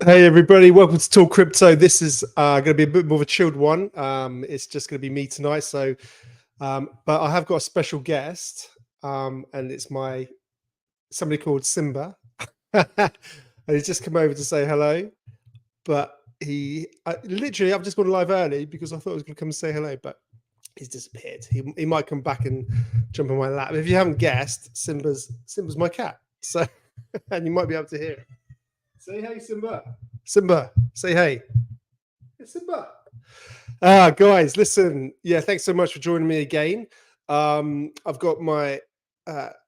Hey everybody, welcome to Talk Crypto. This is going to be a bit more of a chilled one. It's just going to be me tonight. So, but I have got a special guest, and it's somebody called Simba, and he's just come over to say hello. But I've just gone live early because I thought I was going to come and say hello, but he's disappeared. He might come back and jump on my lap. If you haven't guessed, Simba's my cat. So, and you might be able to hear it. Say hey, Simba. Simba, say hey. Hey, Simba. Guys, listen. Yeah, thanks so much for joining me again. I've got my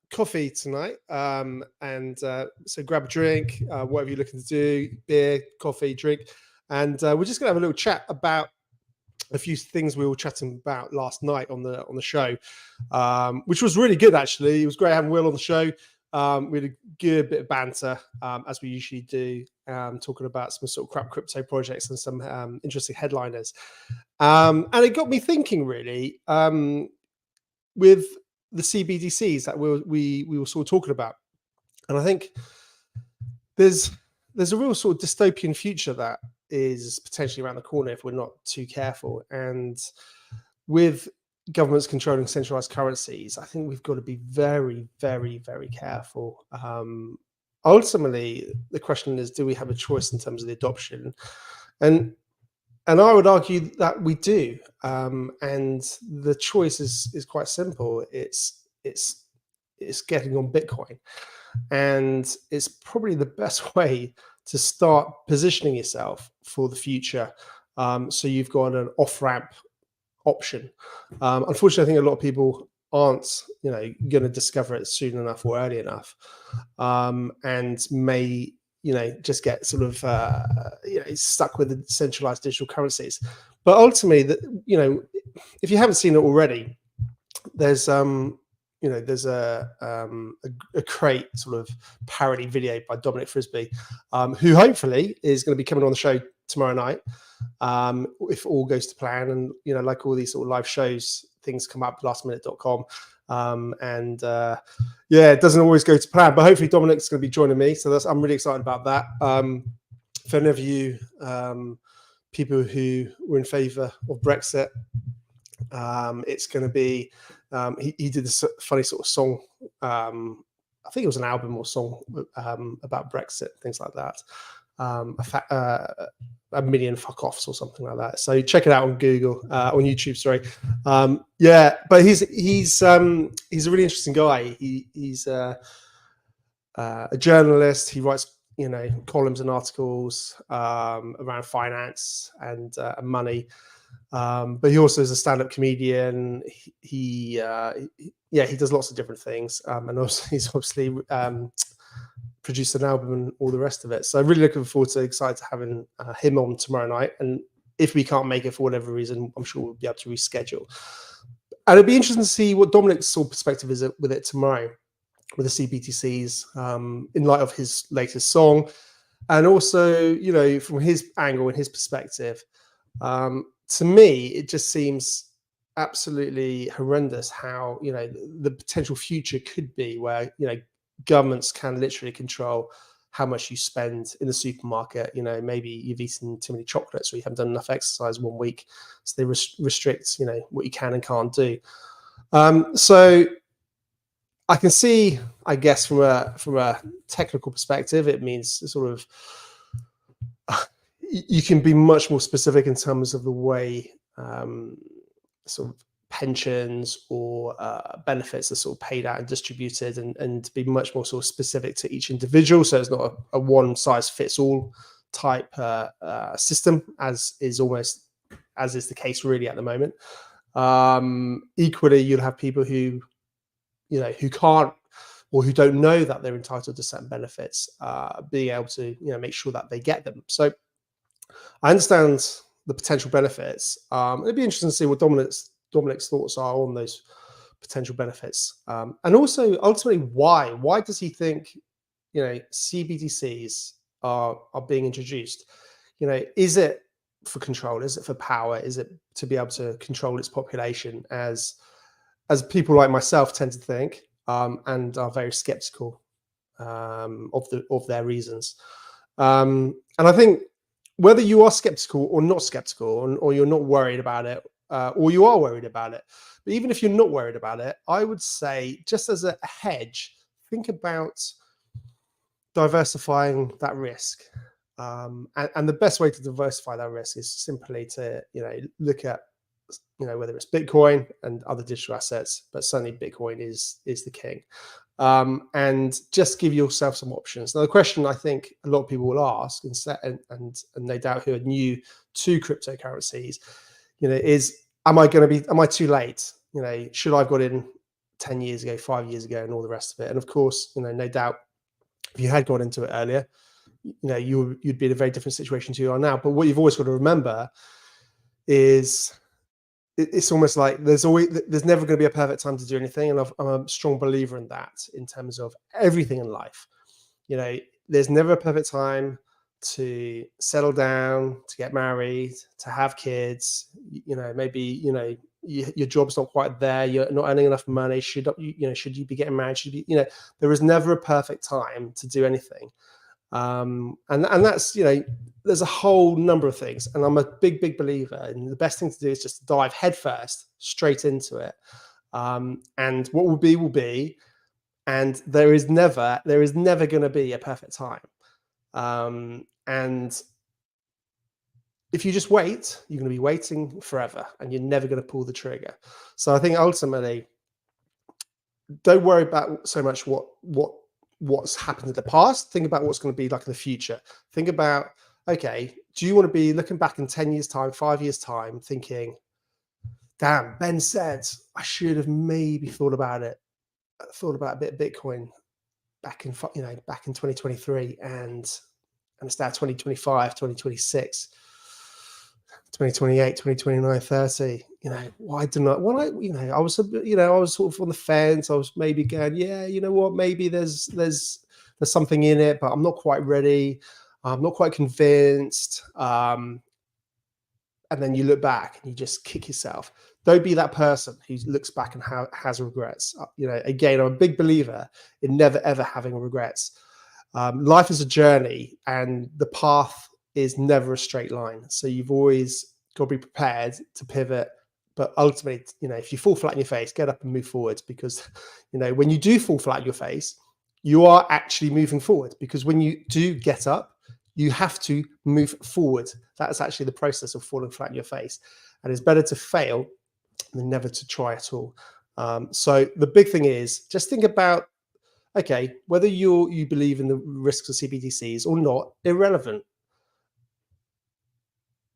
coffee tonight, so grab a drink, whatever you're looking to do, beer, coffee, drink, and we're just gonna have a little chat about a few things we were chatting about last night on the show, which was really good actually. It was great having Will on the show. We had a good bit of banter, as we usually do, talking about some sort of crap crypto projects and some interesting headliners. And it got me thinking, really, with the CBDCs that we were sort of talking about. And I think there's a real sort of dystopian future that is potentially around the corner if we're not too careful. And with governments controlling centralized currencies, I think we've got to be very, very, very careful. Ultimately, the question is, do we have a choice in terms of the adoption? And I would argue that we do. And the choice is quite simple. It's getting on Bitcoin, and it's probably the best way to start positioning yourself for the future. So you've got an off-ramp option. Unfortunately, I think a lot of people aren't, going to discover it soon enough or early enough, and may, just get sort of, stuck with the centralized digital currencies. But ultimately, if you haven't seen it already, there's there's a great sort of parody video by Dominic Frisby, who hopefully is going to be coming on the show tomorrow night, if all goes to plan. And like all these sort of live shows, things come up lastminute.com, it doesn't always go to plan, but hopefully Dominic's going to be joining me, so I'm really excited about that. For any of you people who were in favor of Brexit, it's going to be he did this funny sort of song, I think it was an album or song, about Brexit, things like that. A million fuck offs or something like that. So check it out on Google, on YouTube. Sorry. But he's a really interesting guy. He's a journalist. He writes columns and articles around finance and money. But he also is a stand-up comedian. He does lots of different things, and also he's obviously produced an album and all the rest of it. So really looking forward to, excited to having him on tomorrow night. And if we can't make it for whatever reason, I'm sure we'll be able to reschedule. And it'd be interesting to see what Dominic's sort of perspective is with it tomorrow, with the CBDCs, in light of his latest song, and also from his angle and his perspective. To me, it just seems absolutely horrendous how the potential future could be, where governments can literally control how much you spend in the supermarket. Maybe you've eaten too many chocolates or you haven't done enough exercise 1 week, so they restrict what you can and can't do. So I can see, I guess, from a technical perspective, it means sort of you can be much more specific in terms of the way sort of pensions or benefits are sort of paid out and distributed, and to be much more sort of specific to each individual. So it's not a one size fits all type system, as is the case really at the moment. Equally, you'll have people who can't, or who don't know that they're entitled to certain benefits, being able to make sure that they get them. So I understand the potential benefits. It'd be interesting to see what Dominic's thoughts are on those potential benefits, and also ultimately why does he think CBDCs are being introduced? Is it for control? Is it for power? Is it to be able to control its population, as people like myself tend to think, and are very skeptical of their reasons? And I think whether you are skeptical or not skeptical, or you're not worried about it, or you are worried about it, but even if you're not worried about it, I would say, just as a hedge, think about diversifying that risk. And the best way to diversify that risk is simply to, look at, whether it's Bitcoin and other digital assets, but certainly Bitcoin is the king. And just give yourself some options. Now, the question I think a lot of people will ask, and no doubt who are new to cryptocurrencies, is, am I too late? Should I have got in 10 years ago, 5 years ago, and all the rest of it? And of course, no doubt, if you had got into it earlier, you'd be in a very different situation to you are now. But what you've always got to remember is, it's almost like there's never going to be a perfect time to do anything, and I'm a strong believer in that, in terms of everything in life. There's never a perfect time to settle down, to get married, to have kids. Maybe your job's not quite there, you're not earning enough money. Should you be getting married? There is never a perfect time to do anything. And that's, there's a whole number of things, and I'm a big believer, and the best thing to do is just dive headfirst straight into it. And what will be, and there is never going to be a perfect time. And if you just wait, you're going to be waiting forever, and you're never going to pull the trigger. So I think ultimately, don't worry about so much what's happened in the past. Think about what's going to be like in the future. Think about, okay, do you want to be looking back in 10 years time, 5 years time, thinking, damn, Ben said I should have maybe thought about a bit of Bitcoin back in 2023, and it's now 2025, 2026, 2028, 2029, 30. Why didn't I? When I was sort of on the fence. I was maybe going, yeah, you know what? Maybe there's something in it, but I'm not quite ready. I'm not quite convinced. And then you look back and you just kick yourself. Don't be that person who looks back and has regrets. Again, I'm a big believer in never ever having regrets. Life is a journey, and the path is never a straight line. So you've always got to be prepared to pivot. But ultimately, if you fall flat in your face, get up and move forward, because, when you do fall flat in your face, you are actually moving forward, because when you do get up, you have to move forward. That's actually the process of falling flat in your face. And it's better to fail than never to try at all. So the big thing is, just think about, okay, whether you believe in the risks of CBDCs or not, irrelevant.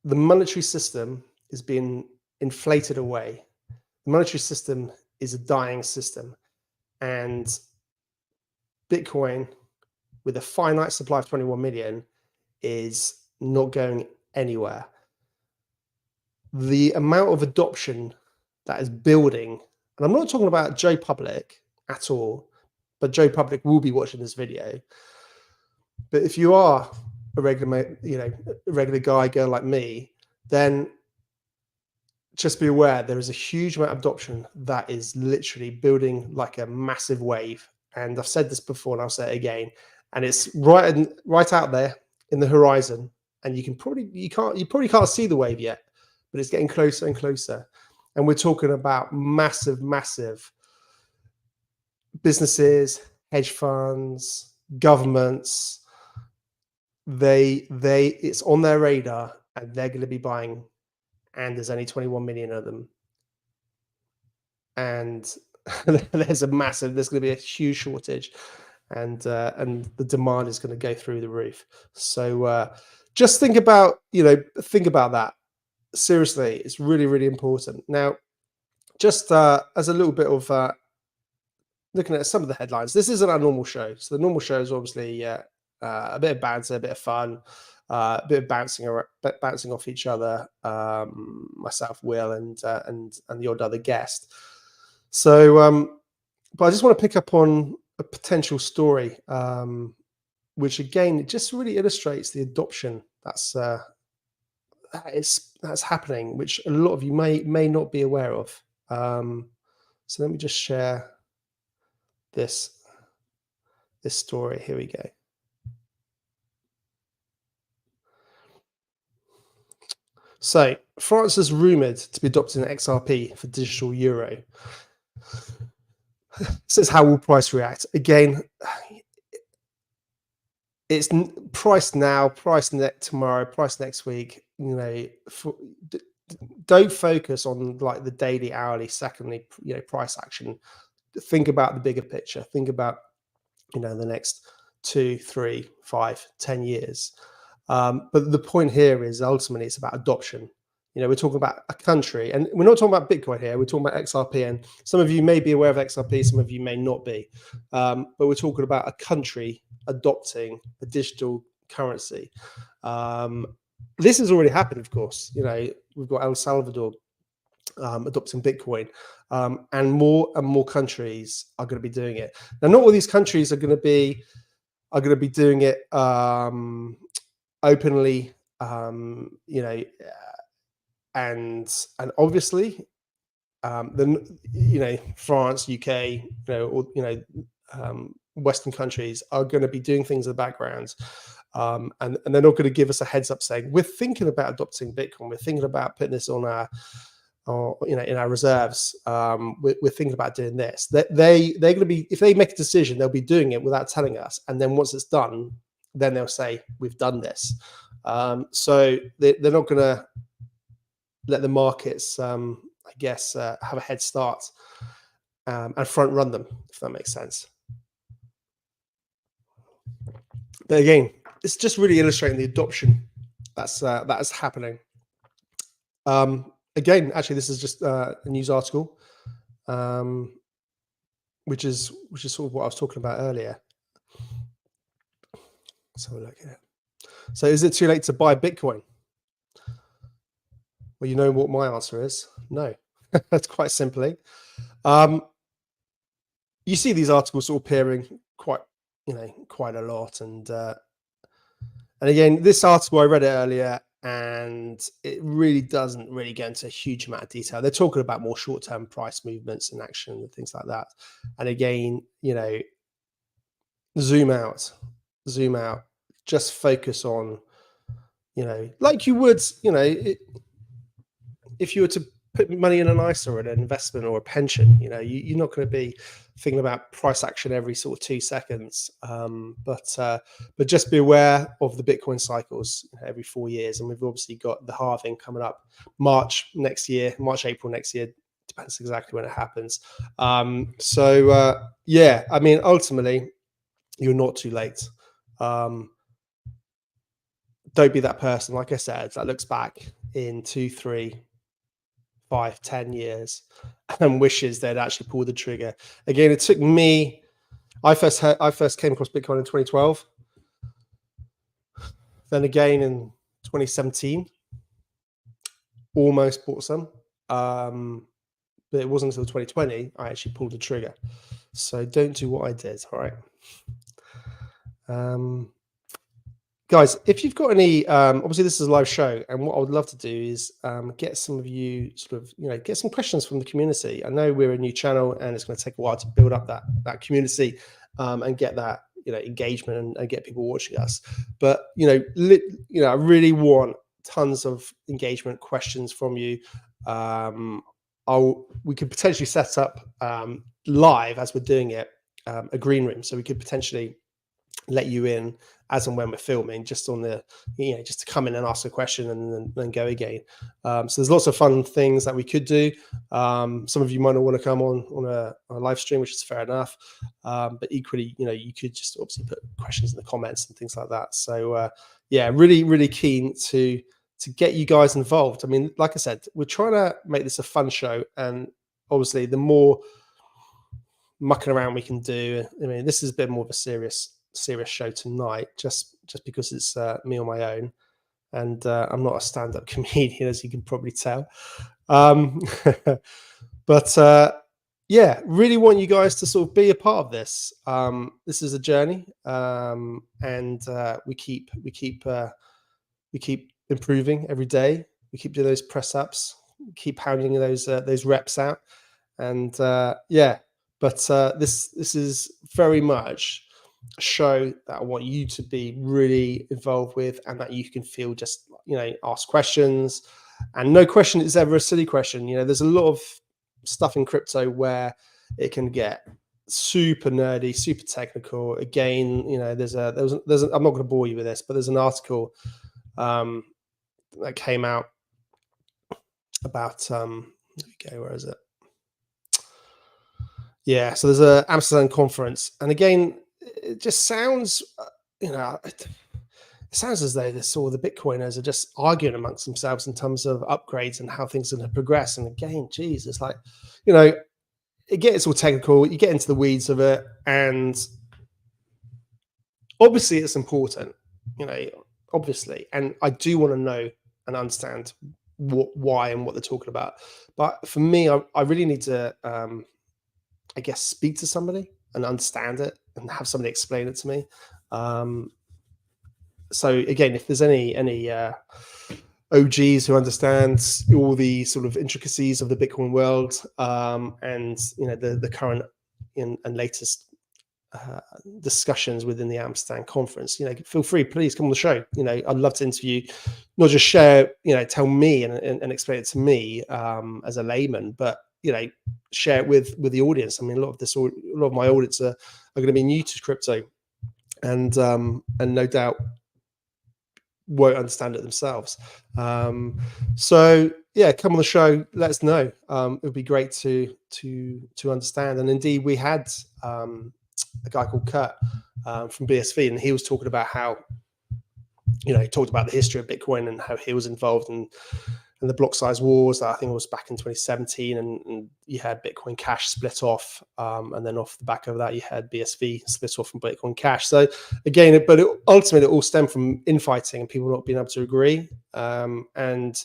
The monetary system is being inflated away. The monetary system is a dying system, and Bitcoin, with a finite supply of 21 million, is not going anywhere. The amount of adoption that is building, and I'm not talking about Joe Public at all, but Joe Public will be watching this video. But if you are a regular guy, girl like me, then just be aware there is a huge amount of adoption that is literally building like a massive wave. And I've said this before, and I'll say it again. And it's right out there in the horizon, and you probably can't see the wave yet, but it's getting closer and closer. And we're talking about massive businesses, hedge funds, governments. It's on their radar, and they're going to be buying, and there's only 21 million of them. And there's going to be a huge shortage, and the demand is going to go through the roof. So just think about that. Seriously, it's really important. Now, just as a little bit of looking at some of the headlines, this isn't our normal show. So the normal show is obviously a bit of banter, a bit of fun, a bit of bouncing off each other. Myself, Will, and the odd other guest. So, but I just want to pick up on a potential story, which again, it just really illustrates the adoption that's happening, which a lot of you may not be aware of. So let me just share this story. Here we go. So France is rumored to be adopting XRP for digital euro. This is how will price react. Again, it's price now, price tomorrow, price next week. You know, don't focus on like the daily, hourly, secondly, price action. Think about the bigger picture. Think about, the next 2, 3, 5, 10 years. But the point here is ultimately it's about adoption. We're talking about a country, and we're not talking about Bitcoin here. We're talking about XRP, and some of you may be aware of XRP, some of you may not be. But we're talking about a country adopting a digital currency. This has already happened, of course. We've got El Salvador adopting Bitcoin, and more countries are going to be doing it. Now, not all these countries are going to be doing it openly, and obviously, then France, UK, Western countries are going to be doing things in the background, and they're not going to give us a heads up saying we're thinking about adopting Bitcoin, we're thinking about putting this on our, in our reserves. We're thinking about doing this. They're going to be, if they make a decision, they'll be doing it without telling us, and then once it's done, then they'll say we've done this. So they're not going to let the markets, have a head start and front run them, if that makes sense. But again, it's just really illustrating the adoption that is happening. Again, actually, this is just a news article, which is sort of what I was talking about earlier. Let's have a look at it. So, is it too late to buy Bitcoin? Well, you know what my answer is. No. That's quite simply. You see these articles sort of appearing quite a lot, and again, this article I read it earlier, and it really doesn't really go into a huge amount of detail. They're talking about more short-term price movements and action and things like that. And again, zoom out, just focus on, like you would, if you were to put money in an ISA or an investment or a pension, you're not going to be thinking about price action every sort of 2 seconds. But just be aware of the Bitcoin cycles every 4 years. And we've obviously got the halving coming up March, April next year, depends exactly when it happens. Yeah, I mean, ultimately, you're not too late. Don't be that person, like I said, that looks back in 2, 3, 5, 10 years and wishes they'd actually pulled the trigger. Again, it took me, I first came across Bitcoin in 2012. Then again in 2017, almost bought some. But it wasn't until 2020 I actually pulled the trigger. So don't do what I did, all right? Guys, if you've got any, obviously this is a live show, and what I would love to do is get some of you sort of, get some questions from the community. I know we're a new channel, and it's going to take a while to build up that community and get that engagement and get people watching us. But I really want tons of engagement, questions from you. We could potentially set up live as we're doing it a green room, so we could potentially let you in as and when we're filming, just on the just to come in and ask a question and then go again. So there's lots of fun things that we could do. Some of you might not want to come on a live stream, which is fair enough, but equally you could just obviously put questions in the comments and things like that. So yeah, really keen to get you guys involved. I mean, like I said, we're trying to make this a fun show, and obviously the more mucking around we can do, I mean, this is a bit more of a serious show tonight, just because it's me on my own, and I'm not a stand-up comedian, as you can probably tell. But yeah, really want you guys to sort of be a part of this. This is a journey, and we keep improving every day. We keep doing those press ups, keep pounding those reps out, and yeah. But this is very much a show that I want you to be really involved with, and that you can feel just ask questions, And no question is ever a silly question. There's a lot of stuff in crypto where it can get super nerdy, super technical. Again, there's I'm not going to bore you with this, but there's an article that came out about okay, where is it? Yeah, so there's a Amsterdam conference, and again, it just sounds, it sounds as though all the Bitcoiners are just arguing amongst themselves in terms of upgrades and how things are going to progress. And again, geez, it's like, it gets all technical. You get into the weeds of it, and obviously it's important, obviously, and I do want to know and understand why and what they're talking about. But for me, I really need to, I guess, speak to somebody and understand it and have somebody explain it to me. So again, if there's any OGs who understand all the sort of intricacies of the Bitcoin world, and the current and latest discussions within the Amsterdam conference, feel free, please come on the show. I'd love to interview, not just share, tell me and explain it to me as a layman, but share it with the audience. I mean, a lot of my audience are going to be new to crypto, and no doubt won't understand it themselves. So yeah, come on the show, let us know. It would be great to understand. And indeed, we had a guy called Kurt from BSV, and he was talking about how, he talked about the history of Bitcoin and how he was involved in the block size wars. I think it was back in 2017, and you had Bitcoin Cash split off, and then off the back of that, you had BSV split off from Bitcoin Cash. So again, ultimately, it all stemmed from infighting and people not being able to agree. And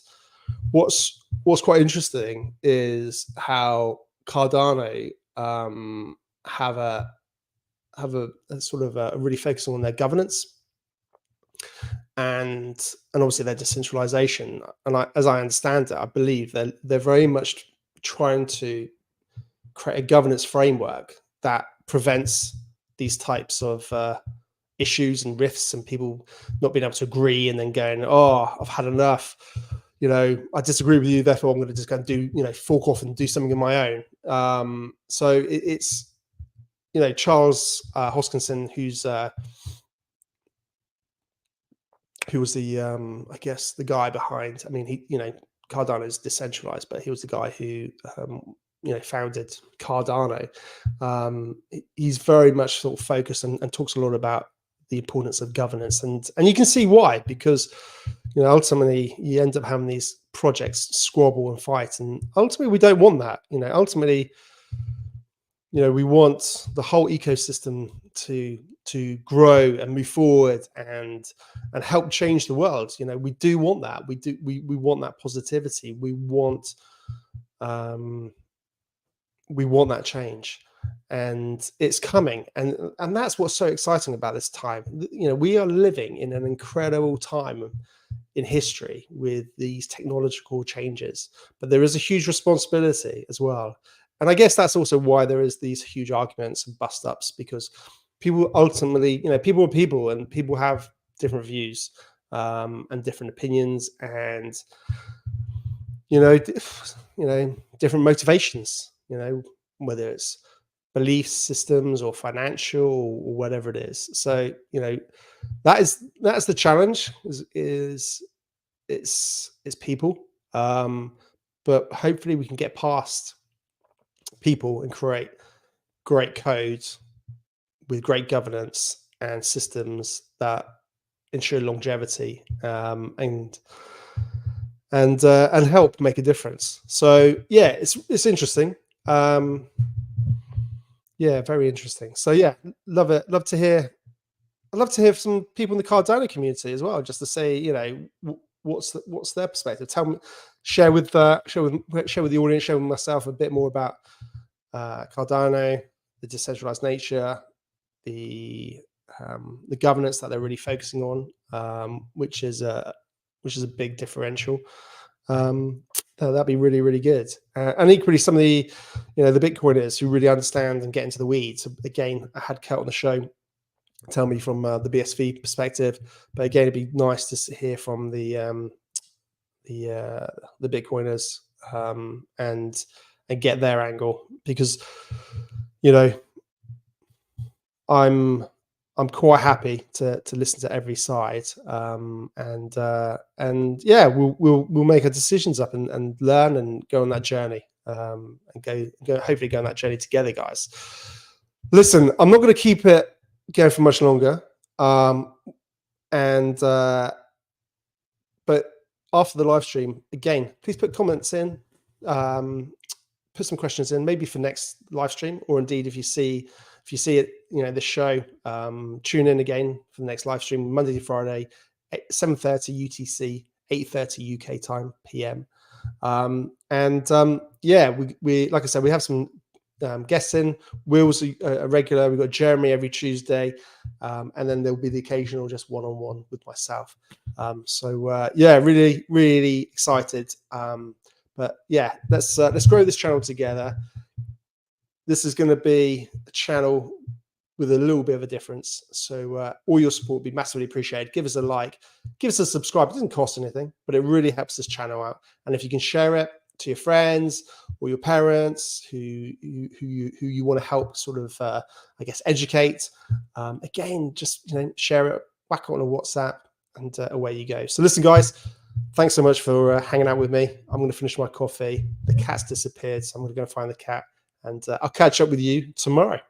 what's quite interesting is how Cardano have a sort of a really focus on their governance and obviously their decentralization. And as I understand it, I believe they're very much trying to create a governance framework that prevents these types of issues and rifts and people not being able to agree and then going, oh, I've had enough. I disagree with you, therefore I'm going to just go and do, fork off and do something of my own. So it's, Charles Hoskinson, who was the, I guess, the guy behind, I mean, he, Cardano is decentralized, but he was the guy who, founded Cardano. He's very much sort of focused and talks a lot about the importance of governance. And you can see why, because, ultimately you end up having these projects squabble and fight. And ultimately we don't want that. Ultimately, we want the whole ecosystem to grow and move forward and help change the world. We do want that. We want that positivity. We want that change, and it's coming. And that's what's so exciting about this time. We are living in an incredible time in history with these technological changes, but there is a huge responsibility as well. And I guess that's also why there is these huge arguments and bust ups, because people ultimately, people are people, and people have different views and different opinions, and different motivations. Whether it's belief systems or financial or whatever it is. So that's the challenge. Is it's people, but hopefully we can get past people and create great codes with great governance and systems that ensure longevity, and help make a difference. So yeah, it's interesting. Yeah, very interesting. So yeah, love it. Love to hear. I'd love to hear from some people in the Cardano community as well, just to say, what's their perspective. Tell me, share with the audience, share with myself a bit more about Cardano, the decentralized nature, the governance that they're really focusing on, which is a big differential. That'd be really, really good. And equally, some of the the Bitcoiners who really understand and get into the weeds. Again, I had Kurt on the show tell me from the BSV perspective, but again, it'd be nice to hear from the Bitcoiners, and get their angle, because I'm quite happy to listen to every side, and yeah, we'll make our decisions up and learn and go on that journey, and go hopefully go on that journey together, guys. Listen, I'm not going to keep it going for much longer, but after the live stream, again, please put comments in, put some questions in, maybe for next live stream, or indeed if you see it, this show, tune in again for the next live stream, Monday to Friday, 7:30 UTC, 8:30 UK time PM. Yeah, we like I said, we have some guests in. Will's a regular. We've got Jeremy every Tuesday, and then there'll be the occasional just one-on-one with myself. Yeah, really, really excited. But yeah, let's grow this channel together. This is going to be a channel with a little bit of a difference. So all your support would be massively appreciated. Give us a like, give us a subscribe. It doesn't cost anything, but it really helps this channel out. And if you can share it to your friends or your parents who you want to help sort of, I guess, educate, again, just share it, whack it on a WhatsApp, and away you go. So listen, guys, thanks so much for hanging out with me. I'm going to finish my coffee. The cat's disappeared, so I'm going to go find the cat, and I'll catch up with you tomorrow.